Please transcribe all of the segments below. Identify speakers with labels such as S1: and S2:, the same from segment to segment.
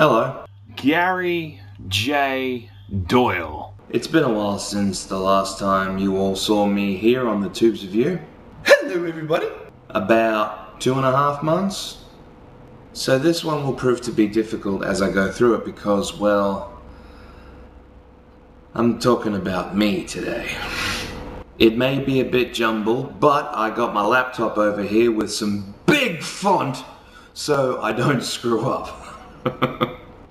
S1: Hello.
S2: Gary J. Doyle.
S1: It's been a while since the last time you all saw me here on the Tubes of You.
S3: Hello everybody.
S1: About 2.5 months. So this one will prove to be difficult as I go through it because, well, I'm talking about me today. It may be a bit jumbled, but I got my laptop over here with some big font so I don't screw up.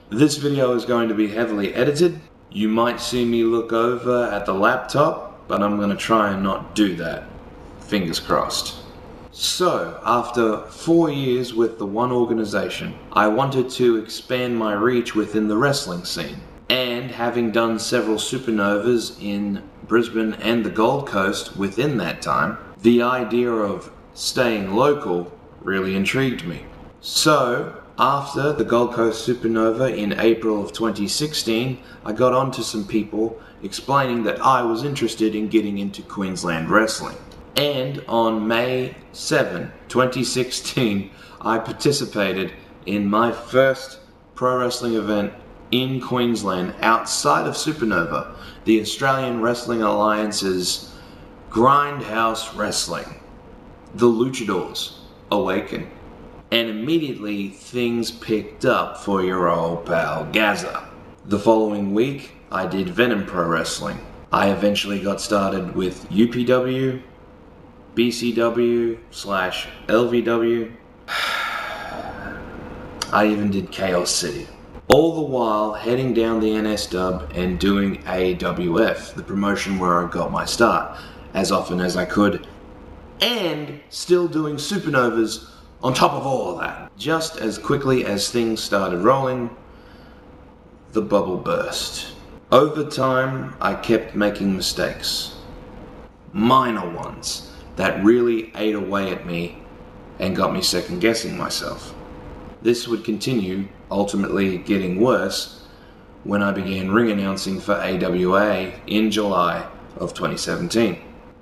S1: This video is going to be heavily edited. You might see me look over at the laptop, but I'm going to try and not do that. Fingers crossed. So, after 4 years with the one organization, I wanted to expand my reach within the wrestling scene. And having done several Supanovas in Brisbane and the Gold Coast within that time, the idea of staying local really intrigued me. So, after the Gold Coast Supanova in April of 2016, I got onto some people explaining that I was interested in getting into Queensland wrestling. And on May 7, 2016, I participated in my first pro wrestling event in Queensland outside of Supanova, the Australian Wrestling Alliance's Grindhouse Wrestling. The Luchadors awaken. And immediately things picked up for your old pal Gaza. The following week, I did Venom Pro Wrestling. I eventually got started with UPW, BCW/LVW. I even did Chaos City. All the while heading down the NS dub and doing AWF, the promotion where I got my start, as often as I could, and still doing Supanovas on top of all of that. Just as quickly as things started rolling, the bubble burst. Over time, I kept making mistakes. Minor ones that really ate away at me and got me second guessing myself. This would continue, ultimately getting worse, when I began ring announcing for AWA in July of 2017.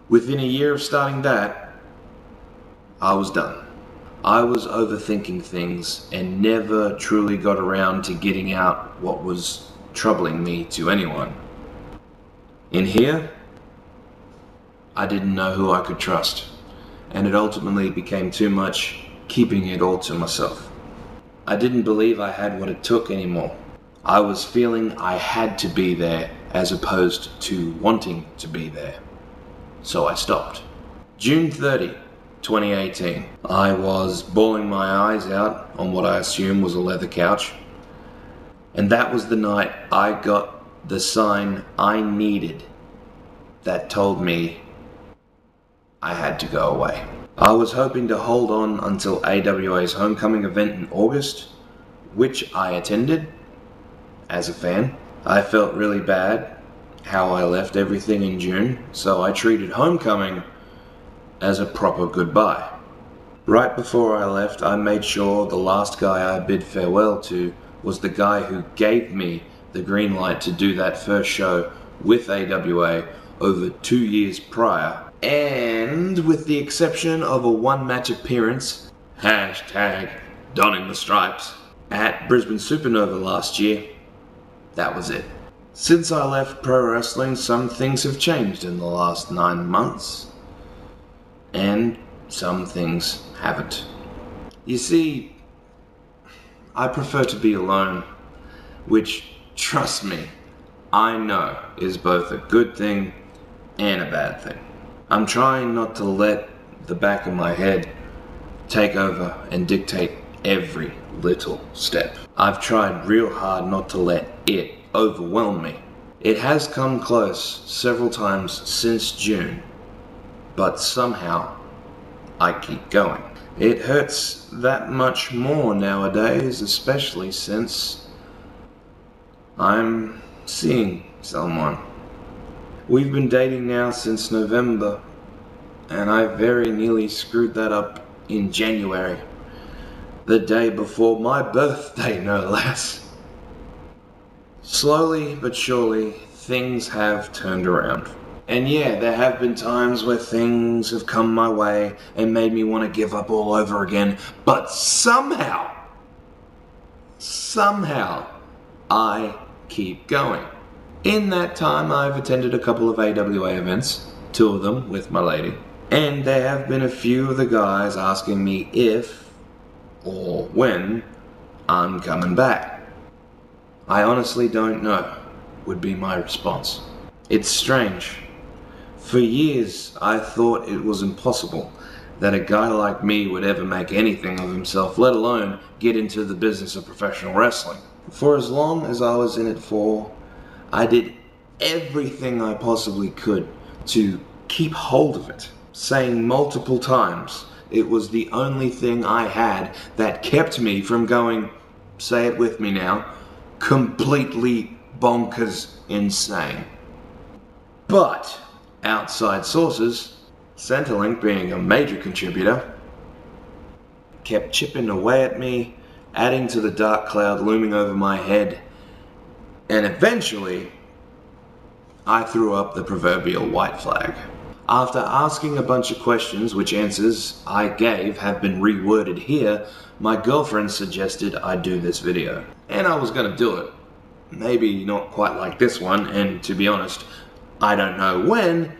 S1: Within a year of starting that, I was done. I was overthinking things and never truly got around to getting out what was troubling me to anyone. In here, I didn't know who I could trust, and it ultimately became too much keeping it all to myself. I didn't believe I had what it took anymore. I was feeling I had to be there as opposed to wanting to be there. So I stopped. June 30, 2018. I was bawling my eyes out on what I assume was a leather couch. And that was the night I got the sign I needed that told me I had to go away. I was hoping to hold on until AWA's homecoming event in August, which I attended as a fan. I felt really bad how I left everything in June, so I treated homecoming as a proper goodbye. Right before I left, I made sure the last guy I bid farewell to was the guy who gave me the green light to do that first show with AWA over 2 years prior. And with the exception of a one-match appearance, #donning the stripes, at Brisbane Supanova last year, that was it. Since I left pro wrestling, some things have changed in the last 9 months. And some things haven't. You see, I prefer to be alone, which, trust me, I know is both a good thing and a bad thing. I'm trying not to let the back of my head take over and dictate every little step. I've tried real hard not to let it overwhelm me. It has come close several times since June, but somehow I keep going. It hurts that much more nowadays, especially since I'm seeing someone. We've been dating now since November, and I very nearly screwed that up in January, the day before my birthday, no less. Slowly but surely, things have turned around. And yeah, there have been times where things have come my way and made me want to give up all over again, but somehow somehow I keep going. In that time, I've attended a couple of AWA events, 2 of them with my lady, and there have been a few of the guys asking me if or when I'm coming back. I honestly don't know, would be my response. It's strange. For years, I thought it was impossible that a guy like me would ever make anything of himself, let alone get into the business of professional wrestling. For as long as I was in it for, I did everything I possibly could to keep hold of it, saying multiple times it was the only thing I had that kept me from going, say it with me now, completely bonkers insane. But outside sources, Centrelink being a major contributor, kept chipping away at me, adding to the dark cloud looming over my head, and eventually I threw up the proverbial white flag. After asking a bunch of questions, which answers I gave have been reworded here, my girlfriend suggested I do this video. And I was gonna do it. Maybe not quite like this one, and to be honest, I don't know when,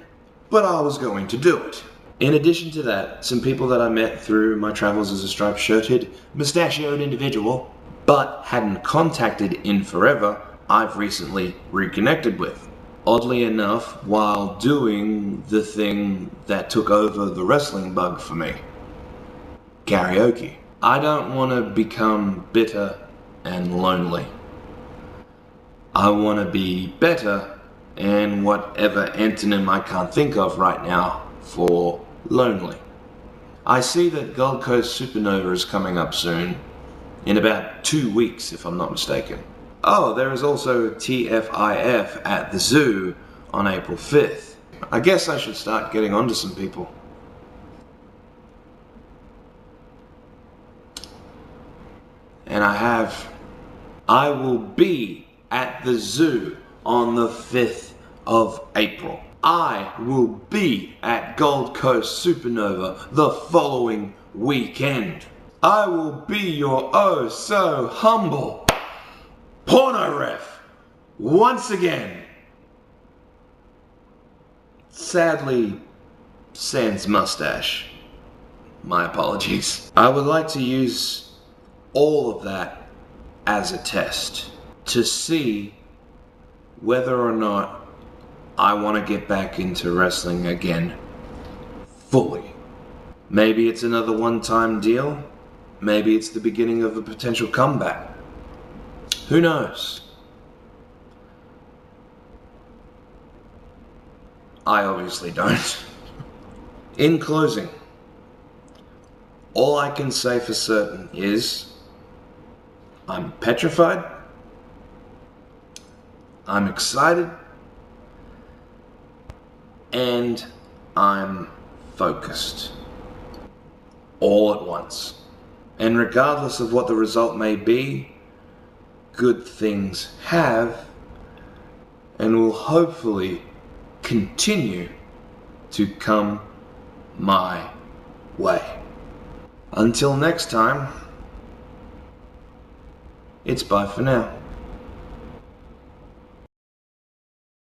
S1: but I was going to do it. In addition to that, some people that I met through my travels as a striped-shirted, mustachioed individual, but hadn't contacted in forever, I've recently reconnected with. Oddly enough, while doing the thing that took over the wrestling bug for me, karaoke. I don't want to become bitter and lonely. I want to be better and whatever antonym I can't think of right now for lonely. I see that Gold Coast Supanova is coming up soon, in about 2 weeks if I'm not mistaken. Oh, there is also TFIF at the zoo on April 5th. I guess I should start getting onto some people. And I will be at the zoo on the 5th of April. I will be at Gold Coast Supanova the following weekend. I will be your oh so humble porno ref once again. Sadly, sans mustache. My apologies. I would like to use all of that as a test to see whether or not I want to get back into wrestling again fully. Maybe it's another one-time deal. Maybe it's the beginning of a potential comeback. Who knows? I obviously don't. In closing, all I can say for certain is I'm petrified, I'm excited, and I'm focused. All at once. And regardless of what the result may be, good things have and will hopefully continue to come my way. Until next time, it's bye for now.